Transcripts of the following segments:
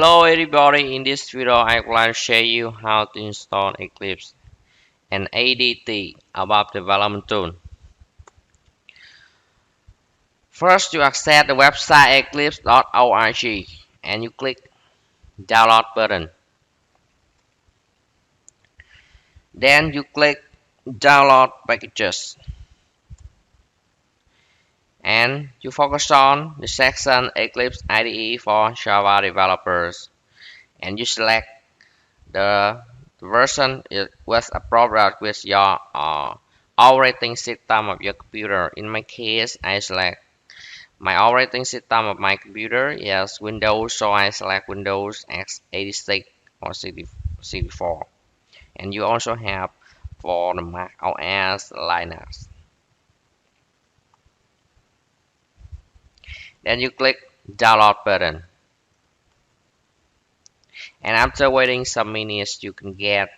Hello everybody, in this video I would like to show you how to install Eclipse and ADT above development tool. First you access the website eclipse.org and you click download button. Then you click download packages and you focus on the section Eclipse IDE for Java developers and you select the version was appropriate with your operating system of your computer. In my case, I select my operating system of my computer is Windows, so I select Windows x86 or 64. And you also have for the Mac OS Linux. Then you click download button. And after waiting some minutes, you can get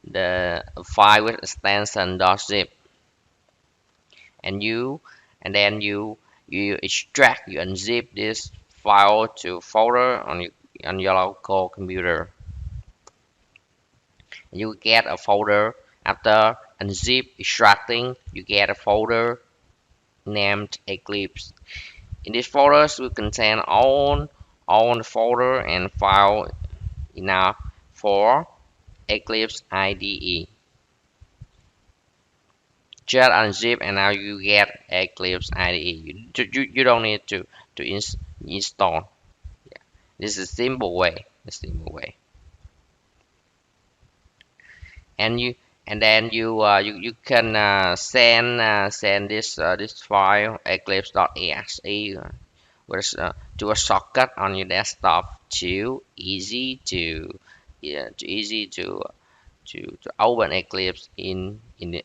the file with extension .zip, and then you extract, you unzip this file to folder on your local computer. And you get a folder after unzip extracting. You get a folder named Eclipse. In this folder will contain all the folder and file enough for Eclipse IDE. Just unzip and now you get Eclipse IDE. You don't need to install. Yeah. This is a simple way. And then you can send this file eclipse.exe to a shortcut on your desktop to easy to open Eclipse in the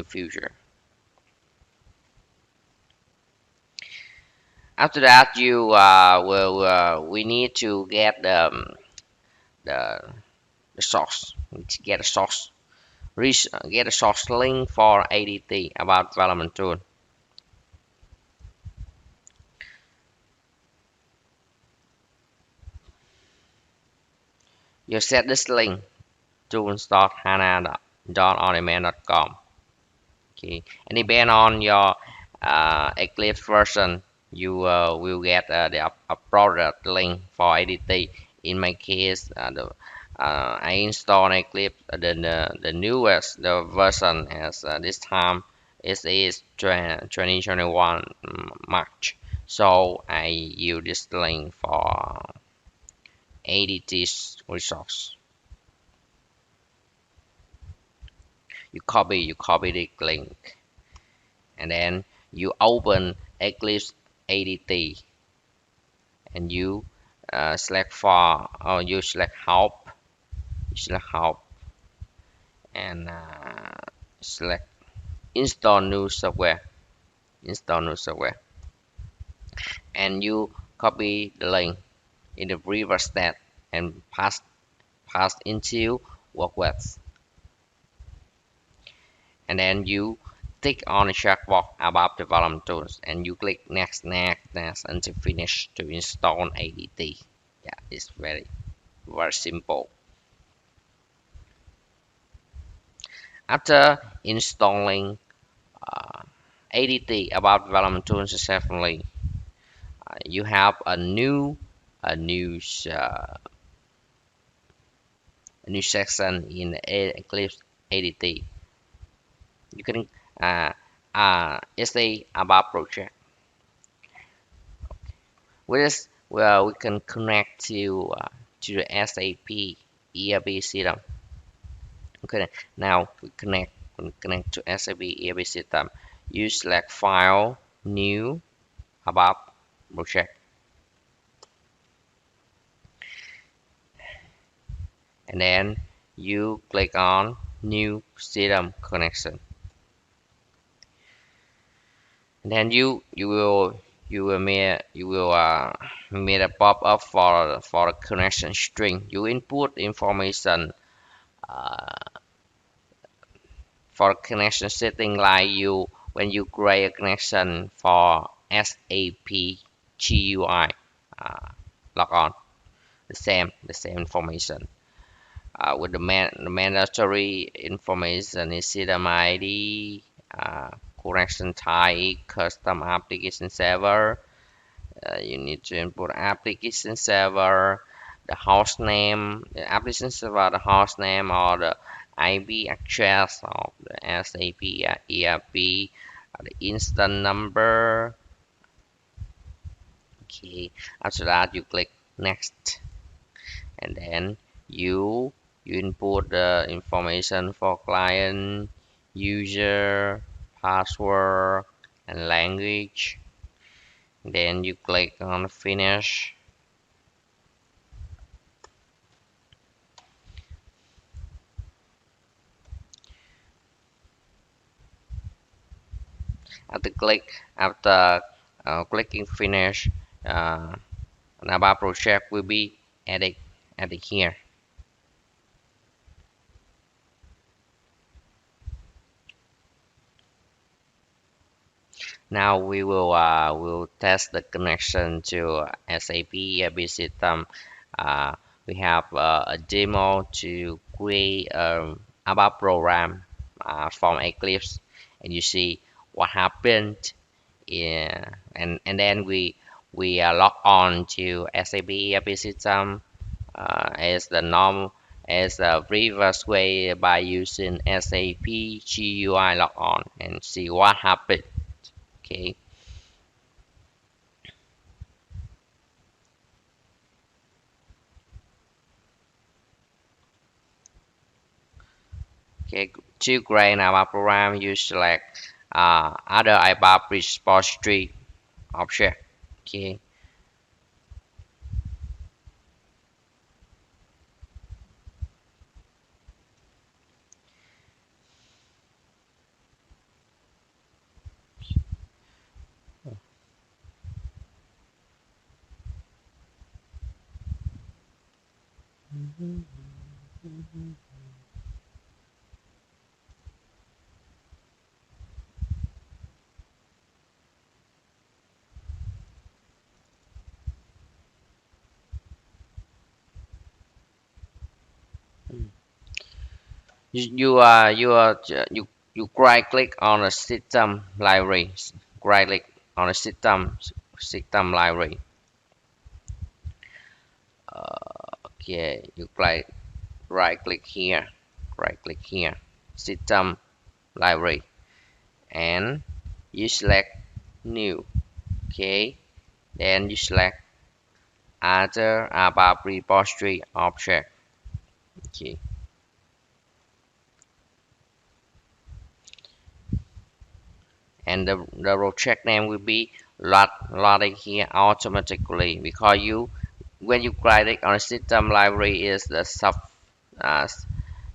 future. After that, we need to get the source. Get a source. Get a source link for ADT about development tool. You set this link tools.hana.onDemand.com. Okay, and depend on your Eclipse version, you will get the product link for ADT. In my case, I installed Eclipse the newest version as this time it is 2021 March, so I use this link for ADT's resource. You copy the link and then you open Eclipse ADT and you select help and select install new software and you copy the link in the reverse step and pass into work with, and then you tick on the checkbox above development tools and you click next until finish to install ADT. Yeah, it's very simple. After installing ADT above development tools successfully, you have a new section in the Eclipse ADT. You can it's a about project. With this, well, we can connect to the SAP ERP system. Okay, now we connect to SAP ERP system. You select File, New, About Project, and then you click on New System Connection. And then you will meet a pop-up for a connection string. You input information for connection setting, like when you create a connection for SAP GUI log on. the same information. With the mandatory information is system ID, connection type, custom application server. You need to input application server, the host name, the application server, the host name, or the IP address of the SAP ERP, the instance number. Okay, after that you click next, and then you input the information for client, user, password, and language. Then you click on finish. After clicking finish, uh, an ABAP project will be added here. Now we will test the connection to SAP ERP system. Uh, we have a demo to create ABAP program from Eclipse, and you see what happened. Yeah, and then we log on to SAP ERP system as the norm as the previous way by using SAP GUI log on and see what happened. Okay. Okay, to create our program, you select other IBAP repository object. Okay, you right click on the system library. Right click on the system library. Okay, you right click here. Right click here. System library, and you select new. Okay, then you select other ABAP repository object. Okay, and the project name will be loaded here automatically because you when you click on the system library is the uh,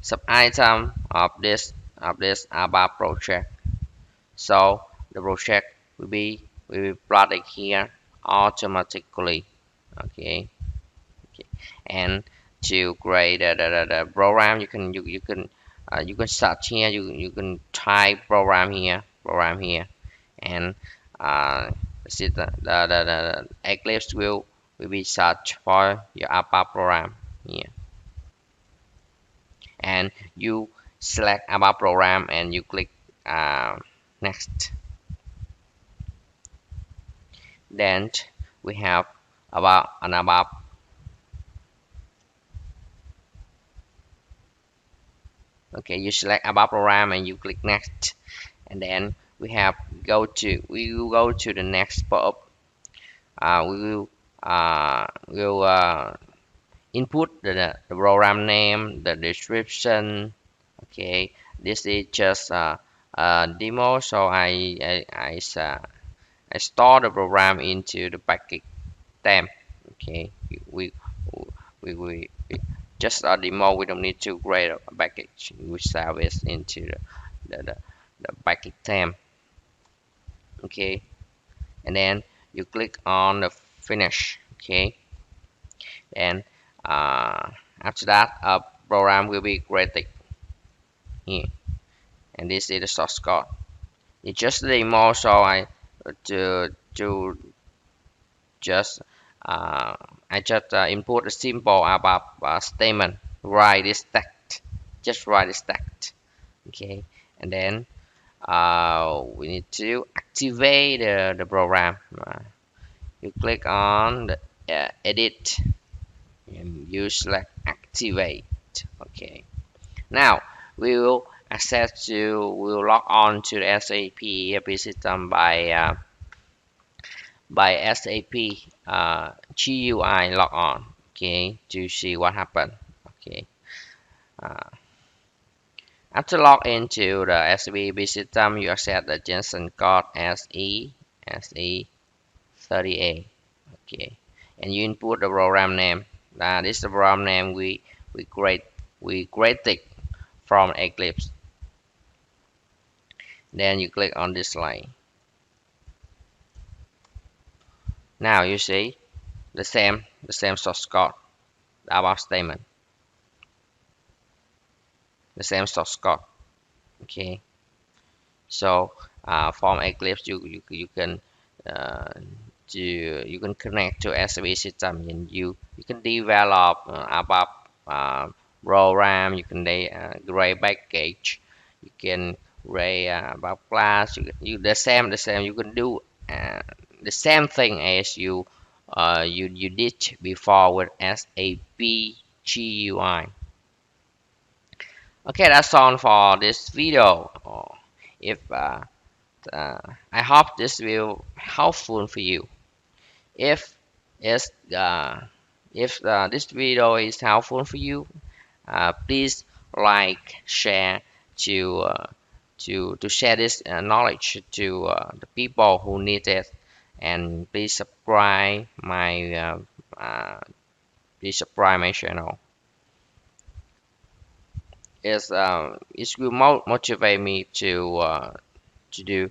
sub item of this ABAP project. So the project will be plotted here automatically. Okay. And to create the program you can search here, you can type program here, and the Eclipse will be search for your ABAP program here, and you select ABAP program and you click next. Then we have about an ABAP. Okay, you select ABAP program and you click next, and then we will go to the next pop-up. We will input the program name, the description. Okay, this is just a demo, so I store the program into the package temp. Okay, we just a demo. We don't need to create a package. We save it into the, the, the package temp. Okay, and then you click on the finish. Okay, and after that a program will be created here, and this is the source code. It's just a demo, so I to just uh, I just input a simple above statement. Write this text. Just write this text. Okay, and then we need to activate the program. You click on the edit and you select activate. Okay, now we will we'll log on to the SAP ERP system by SAP GUI log on. Okay, to see what happened. Okay, uh, after log into the SAP system, you accept the Jensen code SE30A. Okay, and you input the program name. This is the program name we create we created from Eclipse. Then you click on this line. Now you see the same source code, the above statement, the same source code. Okay, so from Eclipse you can uh, you can connect to SAP system and you can develop above program. You can create package. You can create above class. You the same. You can do uh, the same thing as you did before with SAP GUI. Okay, that's all for this video. If uh, I hope this will helpful for you. If is if this video is helpful for you, please like, share to to share this knowledge to the people who need it, and uh, please subscribe my channel. It will motivate me to do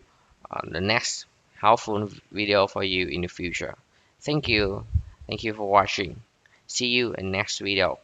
the next helpful video for you in the future. Thank you. Thank you for watching. See you in next video.